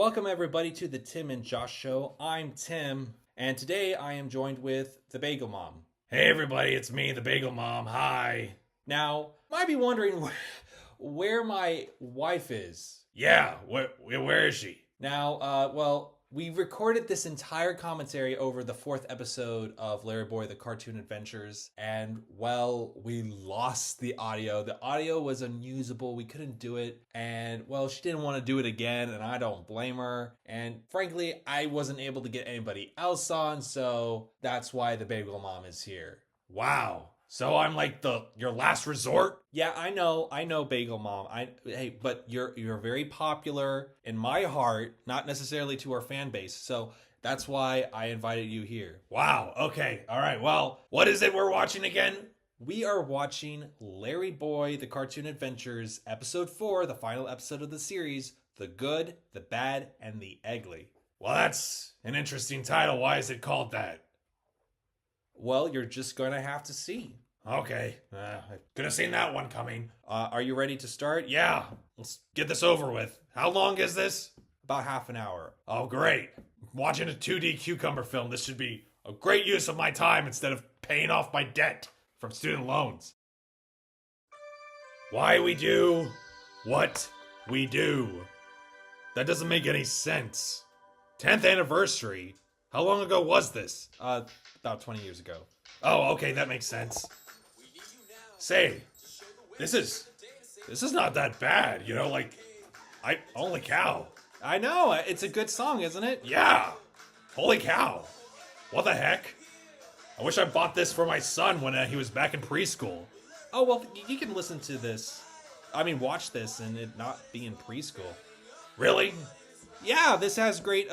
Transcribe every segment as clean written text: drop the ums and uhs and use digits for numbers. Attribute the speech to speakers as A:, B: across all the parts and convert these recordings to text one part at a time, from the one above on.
A: Welcome everybody to the Tim and Josh Show. I'm Tim, and today I am joined with the Bagel Mom.
B: Hey everybody, it's me, the Bagel Mom. Hi.
A: Now, you might be wondering where my wife is.
B: Yeah, where is she?
A: Now, we recorded this entire commentary over the 4th episode of LarryBoy, the Cartoon Adventures, and, we lost the audio. The audio was unusable. We couldn't do it, and, she didn't want to do it again, and I don't blame her. And, frankly, I wasn't able to get anybody else on, so that's why the Bagel Mom is here.
B: Wow. So I'm like your last resort?
A: Yeah, I know, Bagel Mom. But you're very popular in my heart, not necessarily to our fan base. So that's why I invited you here.
B: Wow. Okay. All right. Well, what is it we're watching again?
A: We are watching LarryBoy, the Cartoon Adventures, episode 4, the final episode of the series, The Good, the Bad, and the Ugly.
B: Well, that's an interesting title. Why is it called that?
A: Well, you're just going to have to see.
B: Okay. Could have seen that one coming.
A: Are you ready to start?
B: Yeah. Let's get this over with. How long is this?
A: About half an hour.
B: Oh, great. Watching a 2D cucumber film. This should be a great use of my time instead of paying off my debt from student loans. Why we do what we do. That doesn't make any sense. 10th anniversary? How long ago was this?
A: About 20 years ago.
B: Oh, okay, that makes sense. Say, this is not that bad, holy cow.
A: I know, it's a good song, isn't it?
B: Yeah, holy cow. What the heck? I wish I bought this for my son when he was back in preschool.
A: Oh, well, you can listen to this. Watch this and it not be in preschool.
B: Really?
A: Yeah, this has great,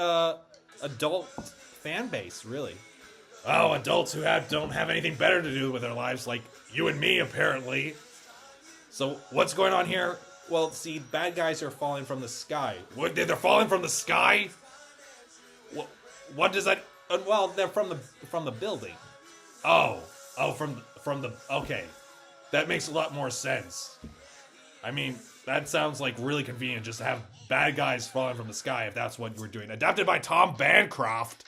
A: adult fan base, really.
B: Oh, adults who don't have anything better to do with their lives, like you and me, apparently. So, what's going on here?
A: Well, see, bad guys are falling from the sky.
B: What? They're falling from the sky? What does that?
A: Well, they're from the building.
B: Oh, from the. Okay, that makes a lot more sense. That sounds like really convenient, just to have bad guys falling from the sky. If that's what we're doing, adapted by Tom Bancroft.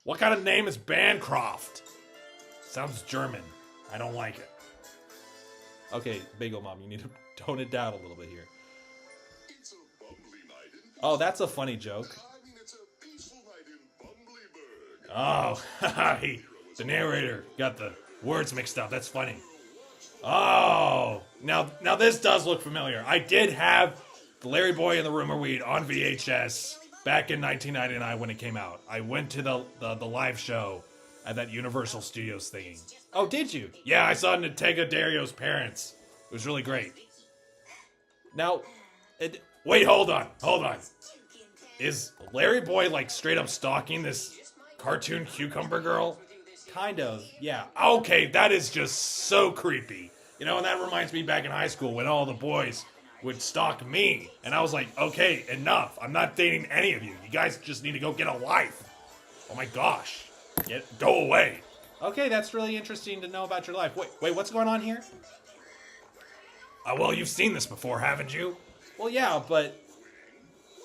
B: What kind of name is Bancroft? Sounds German. I don't like it.
A: Okay, Bagel Mom, you need to tone it down a little bit here. Oh, that's a funny joke.
B: Oh, the narrator got the words mixed up. That's funny. Oh, now this does look familiar. I did have the LarryBoy and the Rumor Weed on VHS. Back in 1999 when it came out. I went to the live show at that Universal Studios thingy.
A: Oh, did you?
B: Yeah, I saw Nintega Dario's parents. It was really great.
A: Now,
B: wait, hold on. Is LarryBoy straight up stalking this cartoon cucumber girl?
A: Kind of, yeah.
B: Okay, that is just so creepy. And that reminds me back in high school when all the boys would stalk me, and I was like, okay, enough. I'm not dating any of you. You guys just need to go get a life. Oh my gosh. Go away.
A: Okay, that's really interesting to know about your life. Wait, what's going on here?
B: Well, you've seen this before, haven't you?
A: Well, yeah, but...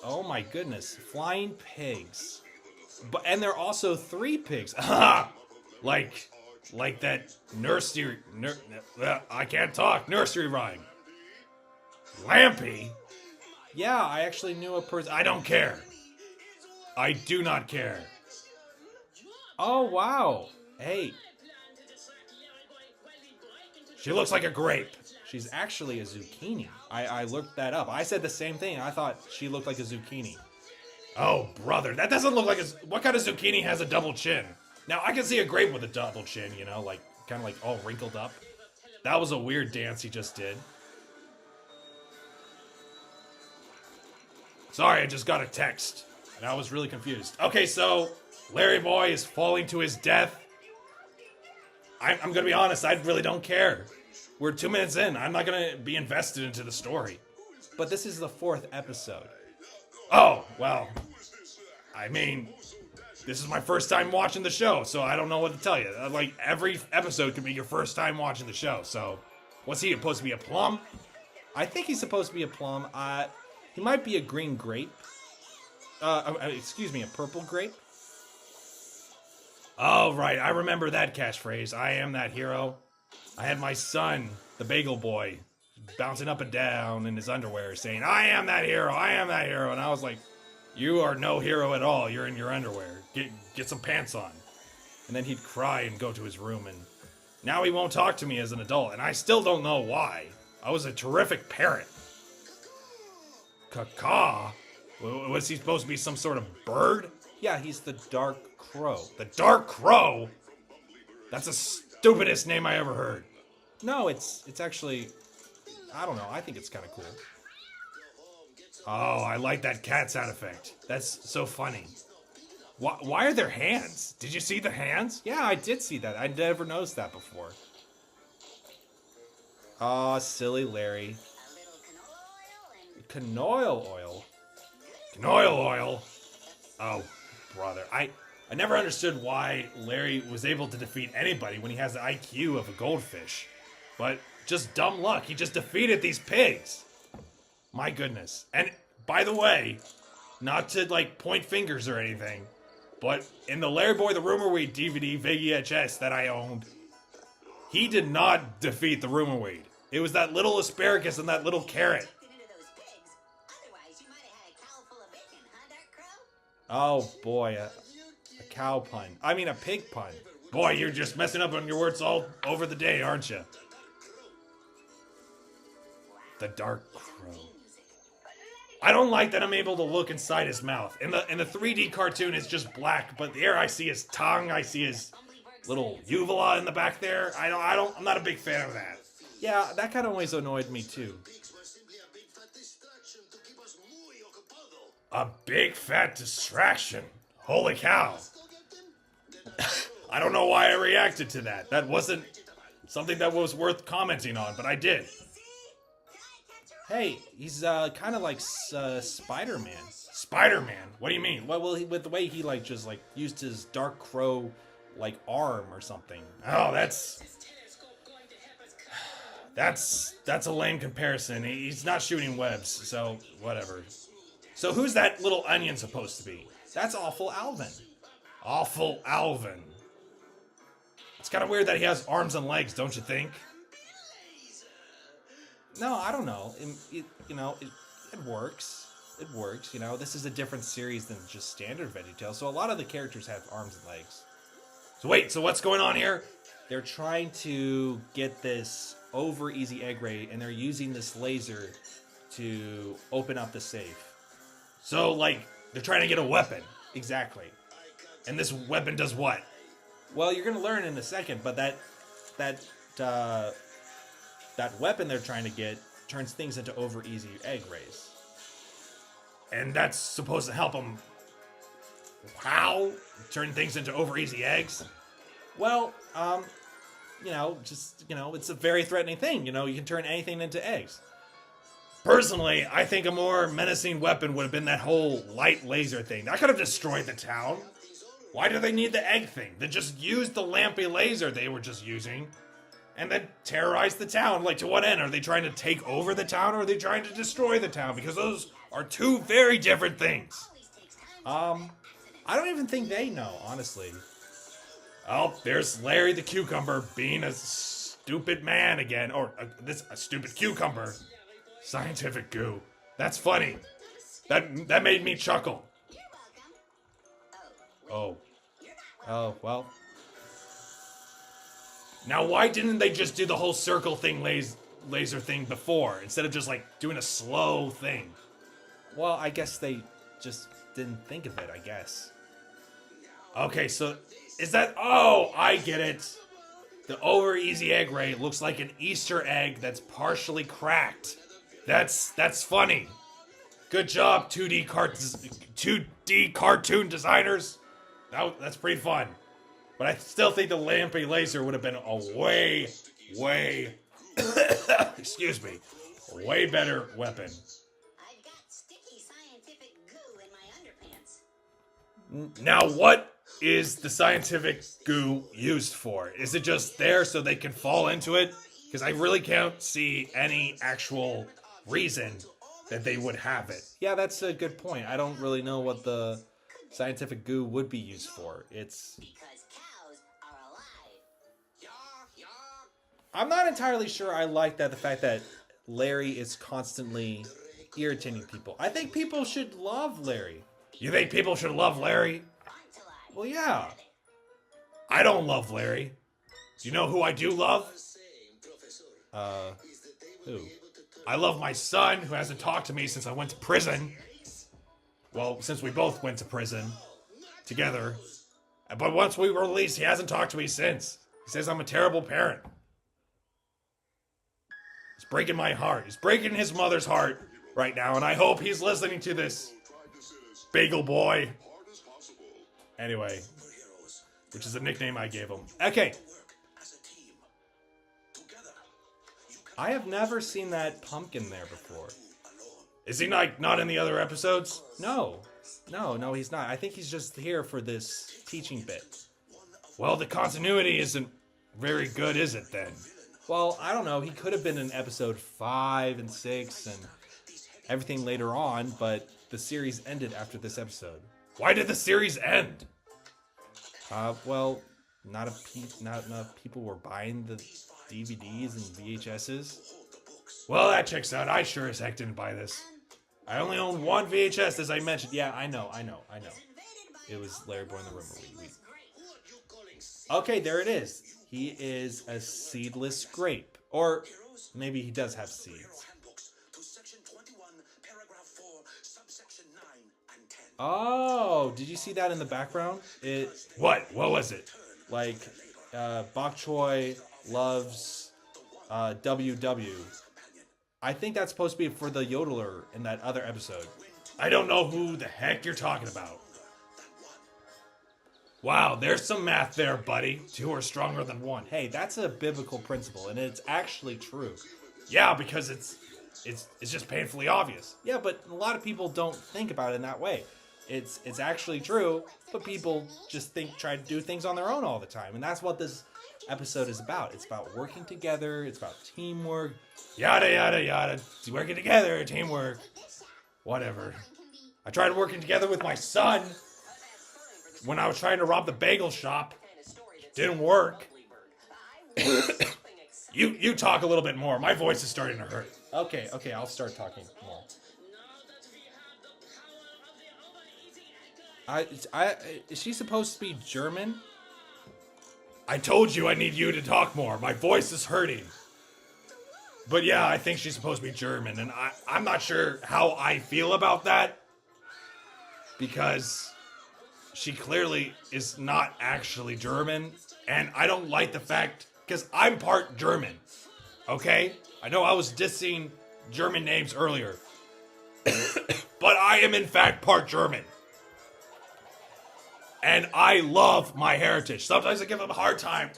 A: Oh my goodness. Flying pigs. And there are also 3 pigs.
B: like that nursery... I can't talk. Nursery rhyme. Lampy?
A: Yeah, I actually knew a person.
B: I don't care. I do not care.
A: Oh, wow. Hey.
B: She looks like a grape.
A: She's actually a zucchini. I looked that up. I said the same thing. I thought she looked like a zucchini.
B: Oh, brother. That doesn't look like a... What kind of zucchini has a double chin? Now, I can see a grape with a double chin, kind of all wrinkled up. That was a weird dance he just did. Sorry, I just got a text, and I was really confused. Okay, so LarryBoy is falling to his death. I'm going to be honest, I really don't care. We're 2 minutes in. I'm not going to be invested into the story.
A: But this is the 4th episode.
B: Oh, well, this is my first time watching the show, so I don't know what to tell you. Every episode could be your first time watching the show, so... What's he supposed to be, a plum?
A: I think he's supposed to be a plum. He might be a green grape. Excuse me, a purple grape?
B: Oh, right. I remember that catchphrase. I am that hero. I had my son, the Bagel Boy, bouncing up and down in his underwear saying, I am that hero. I am that hero. And I was like, you are no hero at all. You're in your underwear. Get some pants on. And then he'd cry and go to his room. And now he won't talk to me as an adult. And I still don't know why. I was a terrific parent. Caw? Was he supposed to be some sort of bird?
A: Yeah, he's the Dark Crow.
B: The Dark Crow? That's the stupidest name I ever heard.
A: No, it's actually, I don't know. I think it's kind of cool.
B: Oh, I like that cat sound effect. That's so funny. Why are there hands? Did you see the hands?
A: Yeah, I did see that. I never noticed that before. Aw, silly Larry. Canoil oil?
B: Canoil oil? Oh, brother. I never understood why Larry was able to defeat anybody when he has the IQ of a goldfish. But just dumb luck. He just defeated these pigs. My goodness. And by the way, not to like point fingers or anything, but in the LarryBoy the Rumor Weed DVD VHS that I owned, he did not defeat the Rumor Weed. It was that little asparagus and that little carrot.
A: Oh boy, a cow pun. I mean a pig pun.
B: Boy, you're just messing up on your words all over the day, aren't you? The Dark Crow. I don't like that I'm able to look inside his mouth. In the 3D cartoon, it's just black, but there I see his tongue, I see his little uvula in the back there. I'm not a big fan of that.
A: Yeah, that kind of always annoyed me too.
B: A big fat distraction. Holy cow. I don't know why I reacted to that. That wasn't something that was worth commenting on, but I did.
A: Hey, he's kind of like Spider-Man.
B: Spider-Man? What do you mean?
A: Well, with the way he like just like used his Dark Crow like arm or something.
B: Oh, that's a lame comparison. He's not shooting webs, so whatever. So who's that little onion supposed to be?
A: That's Awful Alvin.
B: Awful Alvin. It's kind of weird that he has arms and legs, don't you think?
A: No, I don't know. It works. It works. You know, this is a different series than just standard VeggieTales, so a lot of the characters have arms and legs.
B: So wait, so what's going on here?
A: They're trying to get this over easy egg ray, and they're using this laser to open up the safe.
B: So, like, they're trying to get a weapon.
A: Exactly.
B: And this weapon does what?
A: Well, you're going to learn in a second, but that weapon they're trying to get turns things into over easy egg rays.
B: And that's supposed to help them how? Turn things into over easy eggs?
A: Well, it's a very threatening thing. You know, you can turn anything into eggs.
B: Personally, I think a more menacing weapon would have been that whole light laser thing. That could have destroyed the town. Why do they need the egg thing? They just use the lampy laser they were just using and then terrorize the town. Like, to what end? Are they trying to take over the town or are they trying to destroy the town? Because those are two very different things.
A: I don't even think they know, honestly.
B: Oh, there's Larry the Cucumber being a stupid man again. Or a stupid cucumber. Scientific goo. That's funny. That made me chuckle.
A: Oh, well.
B: Now, why didn't they just do the whole circle thing, laser thing before, instead of just, like, doing a slow thing?
A: Well, I guess they just didn't think of it, I guess.
B: Okay, so is that... Oh, I get it. The over easy egg ray looks like an Easter egg that's partially cracked. That's funny. Good job, 2D cartoon designers. That's pretty fun. But I still think the lampy laser would have been a way excuse me, a way better weapon.
C: I've got sticky scientific goo in my underpants.
B: Now, what is the scientific goo used for? Is it just there so they can fall into it? Because I really can't see any actual reason that they would have it.
A: Yeah, that's a good point. I don't really know what the scientific goo would be used for. It's...
C: Because cows are alive.
A: I'm not entirely sure I like the fact that Larry is constantly irritating people. I think people should love Larry.
B: You think people should love Larry?
C: Until I
A: Well, yeah.
B: I don't love Larry. Do you know who I do love?
A: Who?
B: I love my son, who hasn't talked to me since I went to prison. Well, since we both went to prison together. But once we were released, he hasn't talked to me since. He says I'm a terrible parent. It's breaking my heart. He's breaking his mother's heart right now, and I hope he's listening to this. Bagel Boy. Anyway, which is a nickname I gave him. Okay.
A: I have never seen that pumpkin there before.
B: Is he not in the other episodes?
A: No, he's not. I think he's just here for this teaching bit.
B: Well, the continuity isn't very good, is it then?
A: Well, I don't know. He could have been in episode 5 and 6 and everything later on, but the series ended after this episode.
B: Why did the series end?
A: Well, not enough people were buying the DVDs and VHSs.
B: Well, that checks out. I sure as heck didn't buy this. I only own one VHS, as I mentioned.
A: Yeah, I know. It was LarryBoy in the Rumor. Okay, there it is. He is a seedless grape. Or maybe he does have seeds. Oh, did you see that in the background?
B: What was it?
A: Like, Bok Choy loves WW. I think that's supposed to be for the yodeler in that other episode.
B: I don't know who the heck you're talking about. Wow, there's some math there, buddy. 2 are stronger than 1.
A: Hey, that's a biblical principle, and it's actually true.
B: Yeah, because it's just painfully obvious.
A: Yeah, but a lot of people don't think about it in that way. It's actually true, but people just try to do things on their own all the time, and that's what this episode is about. It's about working together. It's about teamwork.
B: Yada yada yada. It's working together, teamwork. Whatever. I tried working together with my son when I was trying to rob the bagel shop. Didn't work. You talk a little bit more. My voice is starting to hurt.
A: Okay, I'll start talking more. Is she supposed to be German?
B: I told you I need you to talk more. My voice is hurting. But yeah, I think she's supposed to be German, and I'm not sure how I feel about that. Because she clearly is not actually German, and I don't like the fact, because I'm part German, okay? I know I was dissing German names earlier, but I am in fact part German. And I love my heritage. Sometimes I give them a hard time.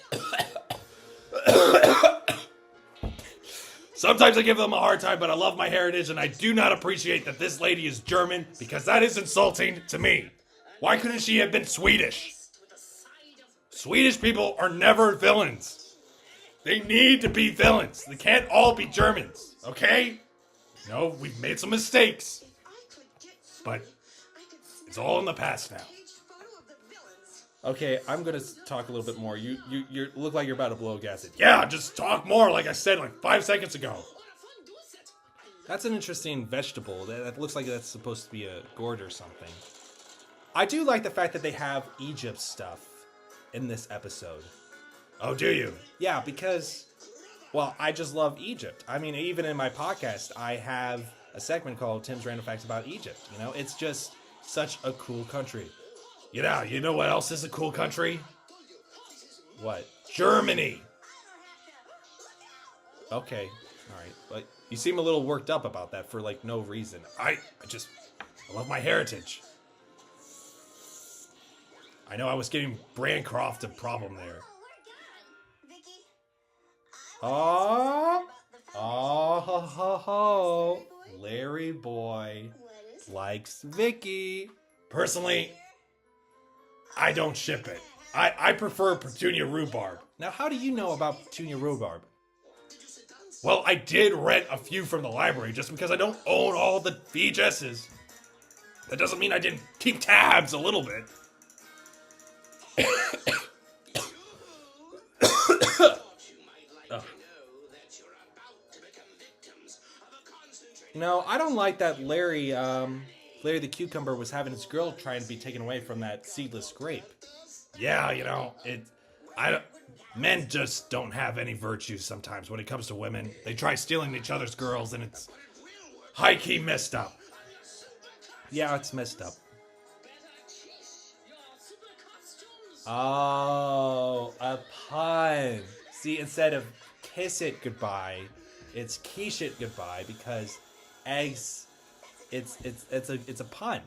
B: Sometimes I give them a hard time, but I love my heritage, and I do not appreciate that this lady is German, because that is insulting to me. Why couldn't she have been Swedish? Swedish people are never villains. They need to be villains. They can't all be Germans, okay? No, we've made some mistakes, but it's all in the past now.
A: Okay, I'm gonna talk a little bit more. You look like you're about to blow gas.
B: Yeah, just talk more, like I said like 5 seconds ago.
A: That's an interesting vegetable. That looks like that's supposed to be a gourd or something. I do like the fact that they have Egypt stuff in this episode.
B: Oh, do you?
A: Yeah, because, well, I just love Egypt. I mean, even in my podcast, I have a segment called Tim's Random Facts about Egypt. You know, it's just such a cool country.
B: Yeah, you know what else is a cool country?
A: What?
B: Germany.
A: Okay, all right. But you seem a little worked up about that for, like, no reason.
B: I love my heritage. I know I was giving Brancroft a problem there.
A: Oh, ho, ho, ho. Larry Boy likes Vicky.
B: Personally, I don't ship it. I prefer Petunia Rhubarb.
A: Now, how do you know about Petunia Rhubarb?
B: Well, I did rent a few from the library just because I don't own all the VHSs. That doesn't mean I didn't keep tabs a little bit.
A: No, I don't like that Larry the cucumber was having his girl trying to be taken away from that seedless grape.
B: Yeah, men just don't have any virtues sometimes when it comes to women. They try stealing each other's girls, and it's high-key messed up.
A: Yeah, it's messed up. Oh, a pun. See, instead of kiss it goodbye, it's quiche it goodbye because eggs. It's a pun.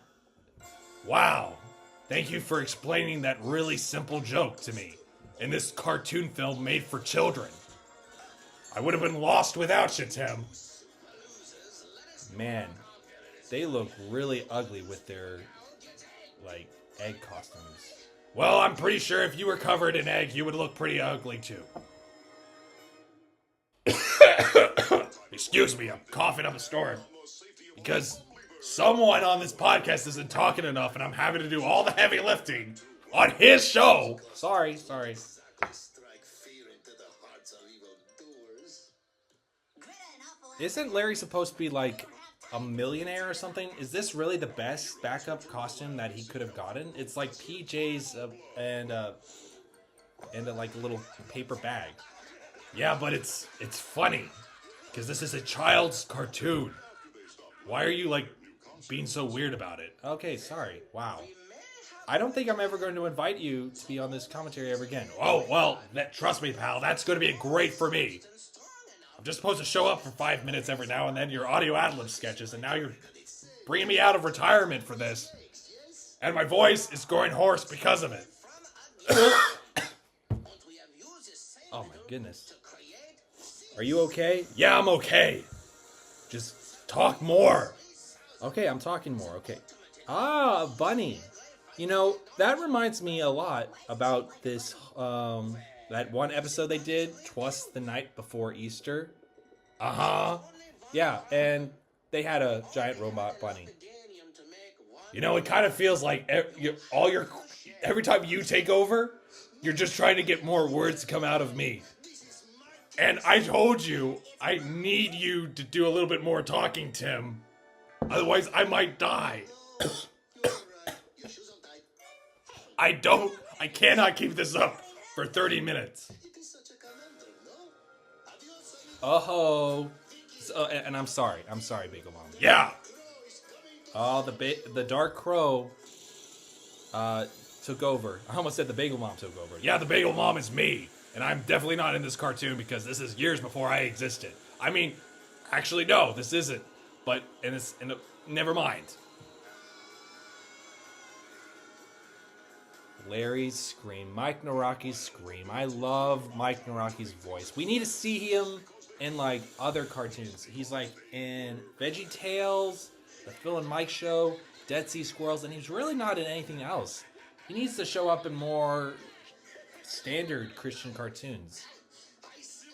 B: Wow. Thank you for explaining that really simple joke to me in this cartoon film made for children. I would have been lost without you, Tim.
A: Man, they look really ugly with their, like, egg costumes.
B: Well, I'm pretty sure if you were covered in egg, you would look pretty ugly too. Excuse me, I'm coughing up a storm. Because someone on this podcast isn't talking enough, and I'm having to do all the heavy lifting on his show.
A: Sorry.
C: Strike fear into the hearts of evildoers.
A: Isn't Larry supposed to be, like, a millionaire or something? Is this really the best backup costume that he could have gotten? It's like PJs and a like a little paper bag.
B: Yeah, but it's funny because this is a child's cartoon. Why are you like being so weird about it?
A: Okay, sorry. Wow. I don't think I'm ever going to invite you to be on this commentary ever again.
B: Oh, well, trust me, pal, that's going to be great for me. I'm just supposed to show up for 5 minutes every now and then, your audio ad-lib sketches, and now you're bringing me out of retirement for this. And my voice is going hoarse because of it.
A: Oh my goodness. Are you okay?
B: Yeah, I'm okay. Just talk more.
A: Okay, I'm talking more. Okay. Ah, a bunny. You know, that reminds me a lot about this, that one episode they did, Twas the Night Before Easter.
B: Uh-huh.
A: Yeah, and they had a giant robot bunny.
B: You know, it kind of feels like every time you take over, you're just trying to get more words to come out of me. And I told you, I need you to do a little bit more talking, Tim. Otherwise, I might die. I cannot keep this up for 30 minutes.
A: Oh, and I'm sorry, Bagel Mom.
B: Yeah.
A: Oh, the Dark Crow took over. I almost said the Bagel Mom took over.
B: Yeah, the Bagel Mom is me. And I'm definitely not in this cartoon because this is years before I existed. I mean, actually, no, this isn't. But, never mind.
A: Larry's scream, Mike Naraki's scream. I love Mike Naraki's voice. We need to see him in, like, other cartoons. He's, like, in VeggieTales, The Phil and Mike Show, Dead Sea Squirrels, and he's really not in anything else. He needs to show up in more standard Christian cartoons.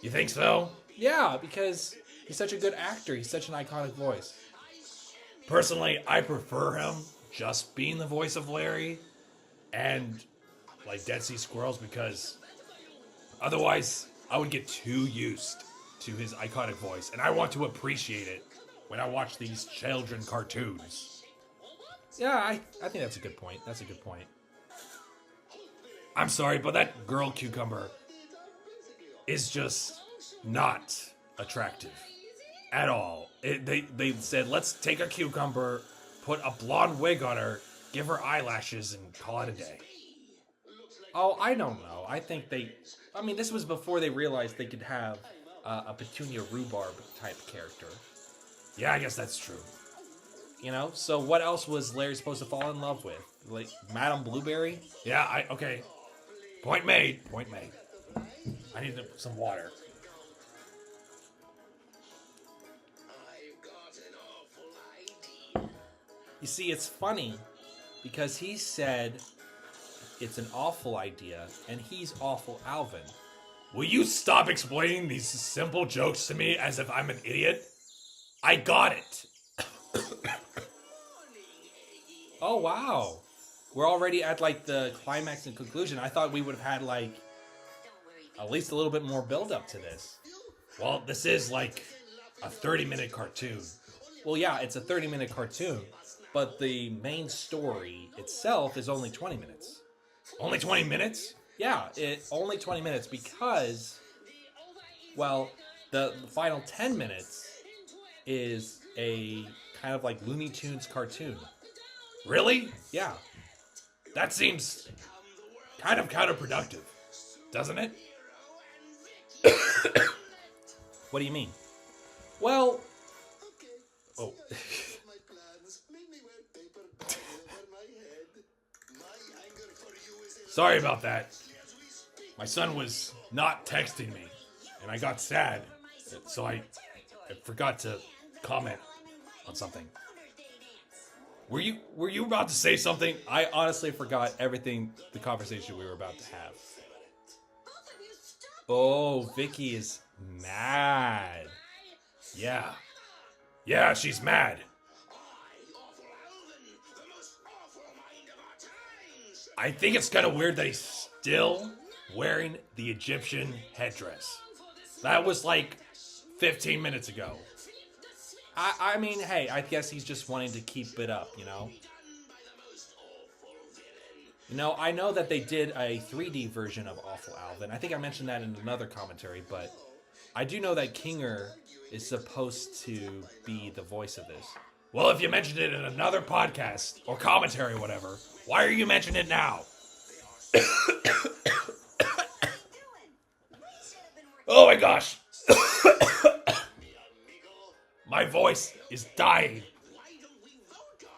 B: You think so?
A: Yeah, because he's such a good actor. He's such an iconic voice.
B: Personally, I prefer him just being the voice of Larry and like Dead Sea Squirrels because otherwise I would get too used to his iconic voice, and I want to appreciate it when I watch these children cartoons.
A: Yeah, I think that's a good point.
B: I'm sorry, but that girl cucumber is just not attractive at all. They said, let's take a cucumber, put a blonde wig on her, give her eyelashes, and call it a day.
A: Oh, I don't know. I think this was before they realized they could have a Petunia Rhubarb type character.
B: Yeah, I guess that's true.
A: You know? So what else was Larry supposed to fall in love with? Like, Madame Blueberry?
B: Yeah, okay. Point made. I need some water.
C: I've got an awful idea.
A: You see, it's funny because he said it's an awful idea and he's awful Alvin.
B: Will you stop explaining these simple jokes to me as if I'm an idiot? I got it.
A: Oh, wow. We're already at, like, the climax and conclusion. I thought we would have had, like, at least a little bit more build-up to this.
B: Well, this is like a 30-minute cartoon.
A: Well, yeah, it's a 30-minute cartoon, but the main story itself is only 20 minutes.
B: Only 20 minutes?
A: Yeah, only 20 minutes because, well, the final 10 minutes is a kind of like Looney Tunes cartoon.
B: Really?
A: Yeah.
B: That seems kind of counterproductive, doesn't it?
A: What do you mean? Well, oh.
B: Sorry about that. My son was not texting me, and I got sad, so I forgot to comment on something. Were you about to say something?
A: I honestly forgot everything, the conversation we were about to have. Oh, Vicky is mad.
B: Yeah, she's mad. I think it's kind of weird that he's still wearing the Egyptian headdress. That was like 15 minutes ago.
A: I mean, hey, I guess he's just wanting to keep it up, you know? You know, I know that they did a 3D version of Awful Alvin. I think I mentioned that in another commentary, but I do know that Kinger is supposed to be the voice of this.
B: Well, if you mentioned it in another podcast or commentary or whatever, why are you mentioning it now? Oh my gosh. My voice is dying.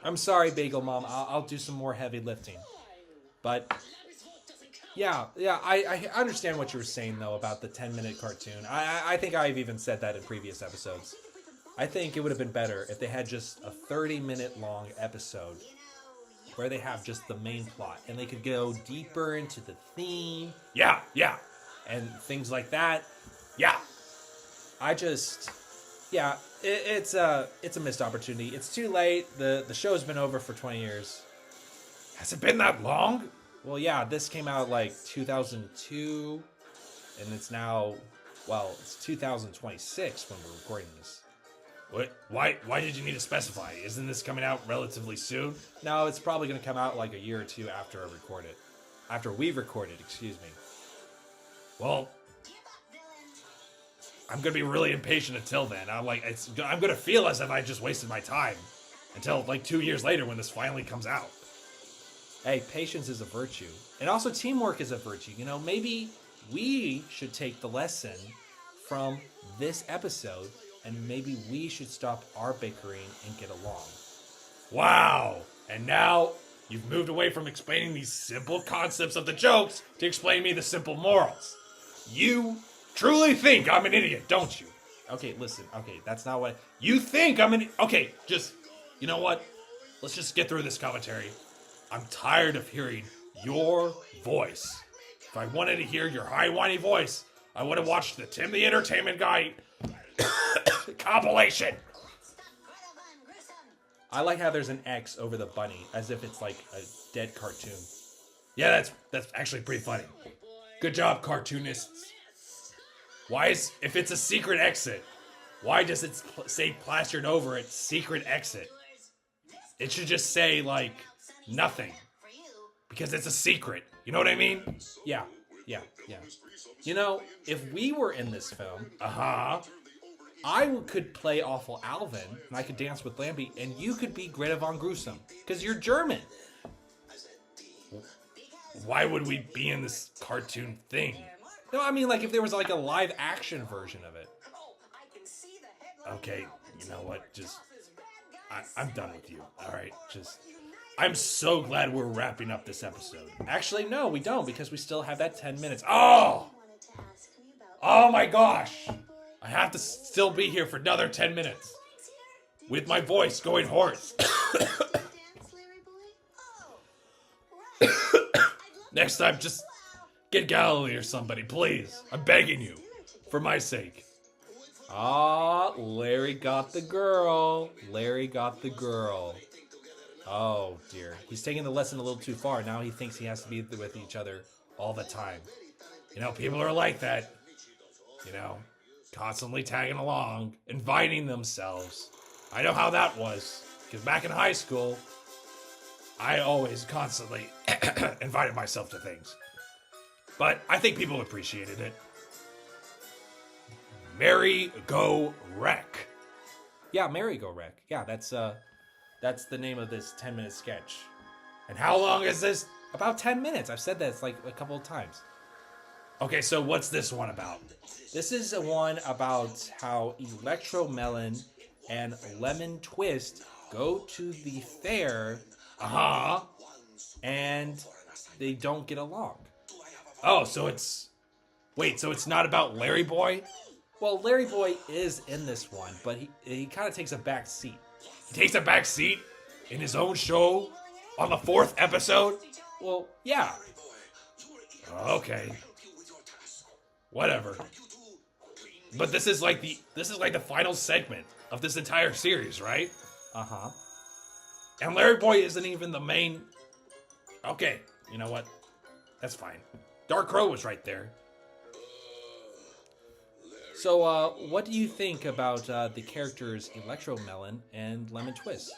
A: I'm sorry, Bagel Mom. I'll do some more heavy lifting. But, yeah, I understand what you were saying, though, about the 10-minute cartoon. I think I've even said that in previous episodes. I think it would have been better if they had just a 30-minute long episode where they have just the main plot, and they could go deeper into the theme.
B: Yeah.
A: And things like that.
B: Yeah.
A: It's a missed opportunity. It's too late. The show's been over for 20 years.
B: Has it been that long?
A: Well, yeah, this came out like 2002, and it's now, well, it's 2026 when we're recording this.
B: What? Why did you need to specify? Isn't this coming out relatively soon?
A: No, it's probably going to come out like a year or two after I record it. After we've recorded, excuse me.
B: Well, I'm gonna be really impatient until then. I'm gonna feel as if I just wasted my time until like 2 years later when this finally comes out.
A: Hey, patience is a virtue. And also teamwork is a virtue. You know, maybe we should take the lesson from this episode and maybe we should stop our bickering and get along.
B: Wow. And now you've moved away from explaining these simple concepts of the jokes to explain me the simple morals. You truly think I'm an idiot, don't you?
A: Okay, listen. Okay, that's not what...
B: You think I'm an... Okay, just... You know what? Let's just get through this commentary. I'm tired of hearing your voice. If I wanted to hear your high, whiny voice, I would have watched the Tim the Entertainment Guy compilation.
A: I like how there's an X over the bunny, as if it's like a dead cartoon.
B: Yeah, that's actually pretty funny. Good job, cartoonists. Why is... If it's a secret exit, why does it say plastered over it, secret exit? It should just say, like, nothing. Because it's a secret. You know what I mean?
A: Yeah. You know, if we were in this film, I could play Awful Alvin, and I could dance with Lambie, and you could be Greta Von Gruesome, because you're German.
B: Why would we be in this cartoon thing?
A: No, I mean, like, if there was, like, a live-action version of it.
B: Okay, you know what? Just... I'm done with you. Alright, just... I'm so glad we're wrapping up this episode.
A: Actually, no, we don't, because we still have that 10 minutes.
B: Oh! Oh my gosh! I have to still be here for another 10 minutes. With my voice going hoarse. Next time, just Get Galilee or somebody, please. I'm begging you. For my sake.
A: Ah, Larry got the girl. Larry got the girl. Oh, dear. He's taking the lesson a little too far. Now he thinks he has to be with each other all the time.
B: You know, people are like that. You know, constantly tagging along, inviting themselves. I know how that was. Because back in high school, I always constantly invited myself to things. But I think people appreciated it. Merry Go Wreck.
A: Yeah, merry-go-wreck. Yeah, that's the name of this 10-minute sketch.
B: And how long is this?
A: About 10 minutes. I've said that like a couple of times.
B: Okay, so what's this one about?
A: This is a one about how Electro Melon and Lemon Twist go to the fair
B: Uh-huh.
A: and they don't get along.
B: Oh, so it's... Wait, so it's not about LarryBoy?
A: Well, LarryBoy is in this one, but he kind of takes a back seat.
B: He takes a back seat in his own show on the 4th episode?
A: Well, yeah.
B: Okay. Whatever. But this is like the final segment of this entire series, right?
A: Uh-huh.
B: And LarryBoy isn't even the main... Okay, you know what? That's fine. Dark Crow was right there.
A: So, what do you think about the characters Electro Melon and Lemon Twist?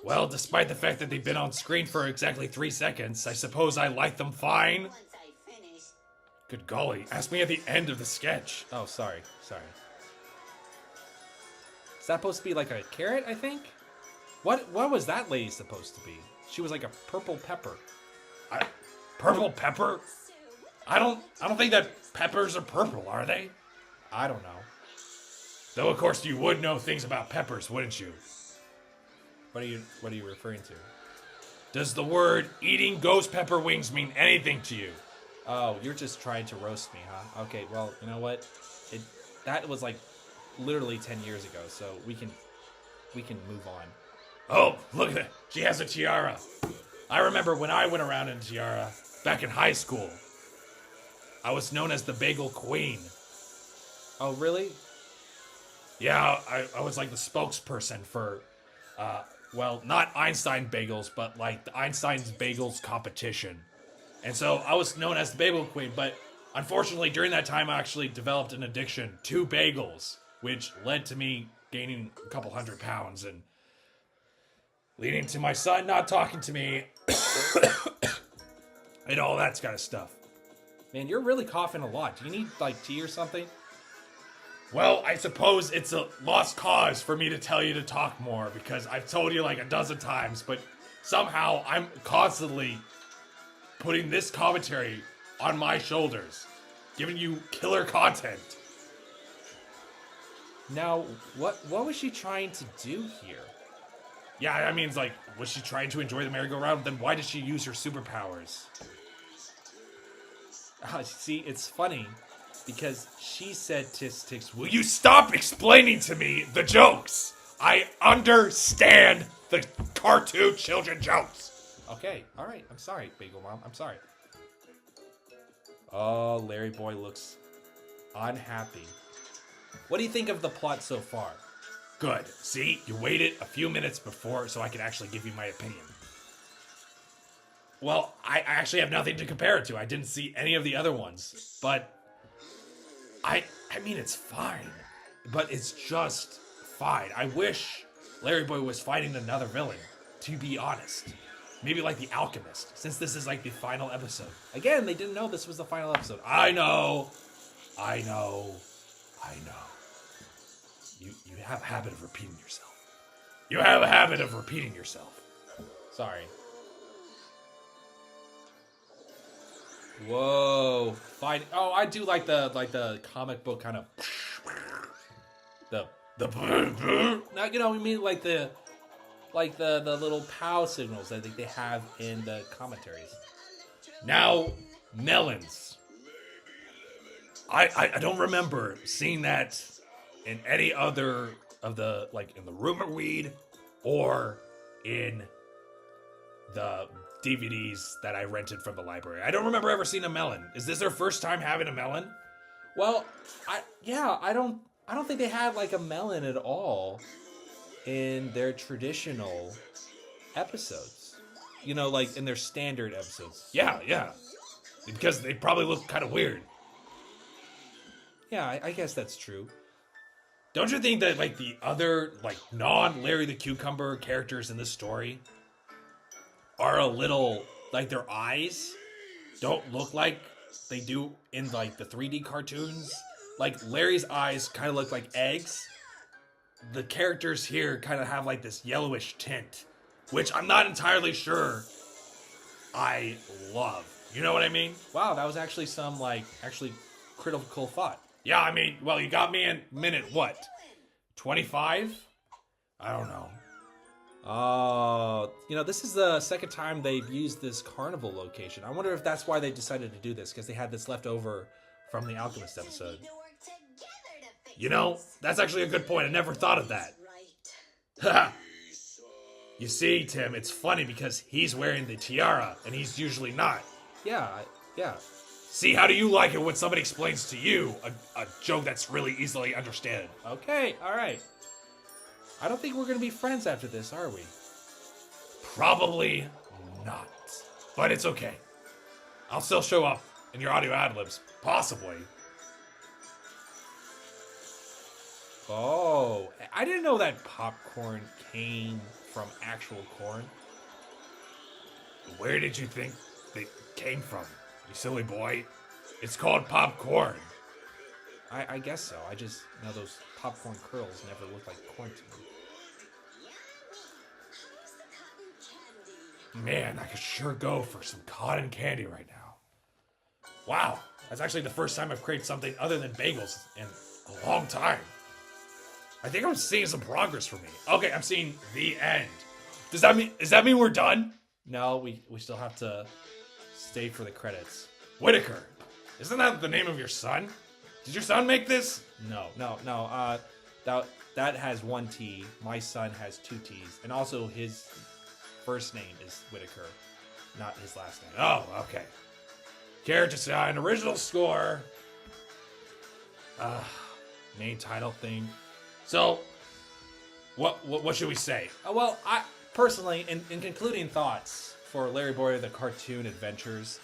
B: Well, despite the fact that they've been on screen for exactly 3 seconds, I suppose I like them fine.
C: Once I finish.
B: Good golly, ask me at the end of the sketch.
A: Oh, sorry. Is that supposed to be like a carrot, I think? What was that lady supposed to be? She was like a purple pepper.
B: Purple pepper? I don't think that peppers are purple, are they?
A: I don't know.
B: Though of course you would know things about peppers, wouldn't you?
A: What are you referring to?
B: Does the word eating ghost pepper wings mean anything to you?
A: Oh, you're just trying to roast me, huh? Okay, well, you know what? That was like literally 10 years ago, so we can move on.
B: Oh, look at that. She has a tiara. I remember when I went around in a tiara back in high school. I was known as the Bagel Queen.
A: Oh, really?
B: Yeah, I was like the spokesperson for, well, not Einstein Bagels, but like the Einstein's Bagels competition. And so I was known as the Bagel Queen, but unfortunately during that time I actually developed an addiction to bagels, which led to me gaining a couple 100 pounds and leading to my son not talking to me and all that kind of stuff.
A: Man, you're really coughing a lot. Do you need like tea or something?
B: Well, I suppose it's a lost cause for me to tell you to talk more because I've told you like a dozen times, but somehow I'm constantly putting this commentary on my shoulders, giving you killer content.
A: Now, what was she trying to do here?
B: Yeah, I mean, it's like, was she trying to enjoy the merry-go-round? Then why did she use her superpowers?
A: See, it's funny because she said tis tis.
B: Will you stop explaining to me the jokes? I understand the cartoon children jokes.
A: Okay, all right. I'm sorry, Bagel Mom. I'm sorry. Oh, LarryBoy looks unhappy. What do you think of the plot so far?
B: Good. See, you waited a few minutes before so I could actually give you my opinion. Well, I actually have nothing to compare it to. I didn't see any of the other ones. But I mean, it's fine. But it's just fine. I wish LarryBoy was fighting another villain, to be honest. Maybe like the Alchemist, since this is like the final episode.
A: Again, they didn't know this was the final episode.
B: I know. You have a habit of repeating yourself. You have a habit of repeating yourself.
A: Sorry. Whoa. Fine. Oh, I do like the comic book kind of now, you know, we mean like the little POW signals that they have in the commentaries.
B: Now, melons. I don't remember seeing that in any other of the, like in the rumor weed or in the DVDs that I rented from the library. I don't remember ever seeing a melon. Is this their first time having a melon?
A: Well, I don't think they had like a melon at all in their traditional episodes. You know, like in their standard episodes.
B: Yeah. Because they probably look kind of weird.
A: Yeah, I guess that's true.
B: Don't you think that like the other like non-Larry the Cucumber characters in this story are a little like their eyes don't look like they do in like the 3D cartoons? Like Larry's eyes kind of look like eggs. The characters here kind of have like this yellowish tint, which I'm not entirely sure I love. You know what I mean?
A: Wow, that was actually some like actually critical thought.
B: Yeah, I mean, well, you got me in minute what? 25? I don't know.
A: Oh, this is the second time they've used this carnival location. I wonder if that's why they decided to do this, because they had this left over from the Alchemist episode.
B: You know, that's actually a good point. I never thought of that. Ha! You see, Tim, it's funny because he's wearing the tiara and he's usually not.
A: Yeah.
B: See, how do you like it when somebody explains to you a joke that's really easily understood?
A: Okay, all right. I don't think we're going to be friends after this, are we?
B: Probably not. But it's okay. I'll still show up in your audio ad-libs. Possibly.
A: Oh, I didn't know that popcorn came from actual corn.
B: Where did you think they came from, you silly boy? It's called popcorn.
A: I guess so. I just know those popcorn curls never look like corn to me.
B: Man, I could sure go for some cotton candy right now. Wow, that's actually the first time I've craved something other than bagels in a long time. I think I'm seeing some progress for me. Okay, I'm seeing the end. Does that mean we're done?
A: No, we still have to stay for the credits.
B: Whitaker, isn't that the name of your son? Did your son make this?
A: No. That has one T. My son has two T's, and also his first name is Whitaker, not his last name.
B: Oh, okay. Character design, original score. Main title thing. So, what should we say?
A: Well, I personally, in concluding thoughts for LarryBoy the Cartoon Adventures,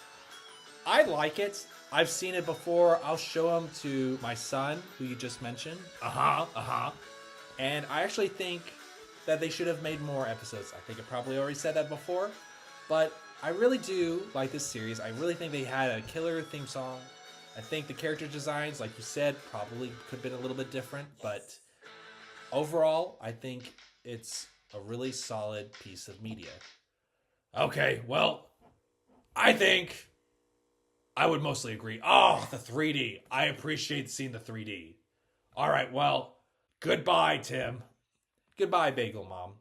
A: I like it. I've seen it before. I'll show him to my son, who you just mentioned. And I actually think that they should have made more episodes. I think I probably already said that before, but I really do like this series. I really think they had a killer theme song. I think the character designs, like you said, probably could have been a little bit different, but overall, I think it's a really solid piece of media.
B: Okay, well, I think I would mostly agree. Oh, the 3D. I appreciate seeing the 3D. All right, well, goodbye, Tim.
A: Goodbye, Bagel Mom.